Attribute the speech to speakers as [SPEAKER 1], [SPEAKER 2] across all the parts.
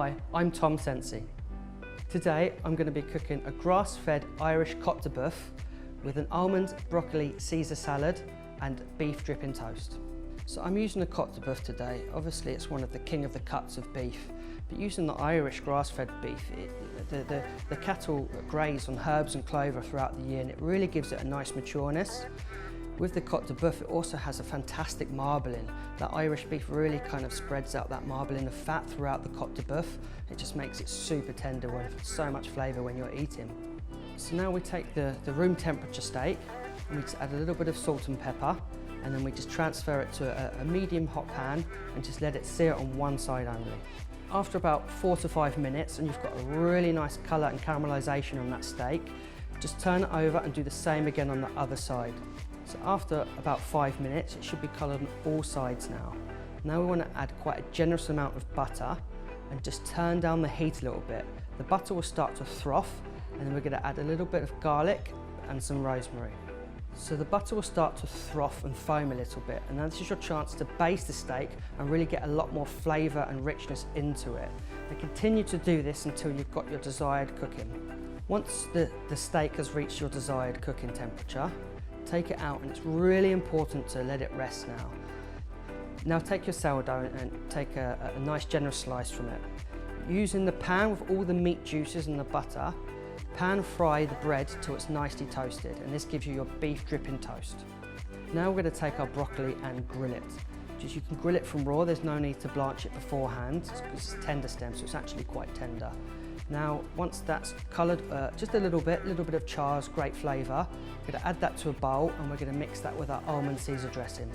[SPEAKER 1] Hi, I'm Tom Cenci. Today I'm going to be cooking a grass-fed Irish Cote de boeuf with an almond, broccoli, Caesar salad and beef dripping toast. So I'm using a Cote de boeuf today. Obviously it's one of the king of the cuts of beef, but using the Irish grass-fed beef, the cattle graze on herbs and clover throughout the year and it really gives it a nice matureness. With the Cote de boeuf, it also has a fantastic marbling. That Irish beef really kind of spreads out that marbling of fat throughout the Cote de boeuf. It just makes it super tender with so much flavour when you're eating. So now we take the room temperature steak and we just add a little bit of salt and pepper, and then we just transfer it to a medium hot pan and just let it sear on one side only. After about 4 to 5 minutes and you've got a really nice colour and caramelisation on that steak, just turn it over and do the same again on the other side. So after about 5 minutes, it should be coloured on all sides now. Now we want to add quite a generous amount of butter and just turn down the heat a little bit. The butter will start to froth and then we're going to add a little bit of garlic and some rosemary. So the butter will start to froth and foam a little bit, and now this is your chance to baste the steak and really get a lot more flavour and richness into it. And continue to do this until you've got your desired cooking. Once the steak has reached your desired cooking temperature, take it out, and it's really important to let it rest now. Now take your sourdough and take a nice generous slice from it. Using the pan with all the meat juices and the butter, pan fry the bread till it's nicely toasted, and this gives you your beef dripping toast. Now we're going to take our broccoli and grill it. Just you can grill it from raw, there's no need to blanch it beforehand because it's tender stem, so it's actually quite tender. Now, once that's coloured just a little bit of char's great flavour, we're going to add that to a bowl and we're going to mix that with our almond Caesar dressing.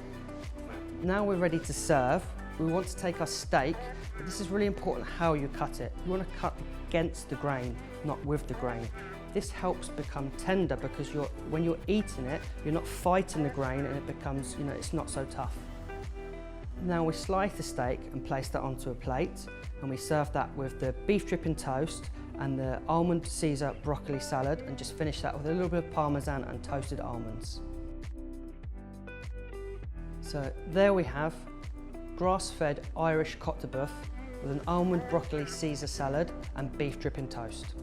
[SPEAKER 1] Now we're ready to serve. We want to take our steak, but this is really important how you cut it. You want to cut against the grain, not with the grain. This helps become tender because when you're eating it, you're not fighting the grain and it becomes, it's not so tough. Now we slice the steak and place that onto a plate, and we serve that with the beef dripping toast and the almond Caesar broccoli salad, and just finish that with a little bit of parmesan and toasted almonds. So there we have grass-fed Irish Cote de boeuf with an almond broccoli Caesar salad and beef dripping toast.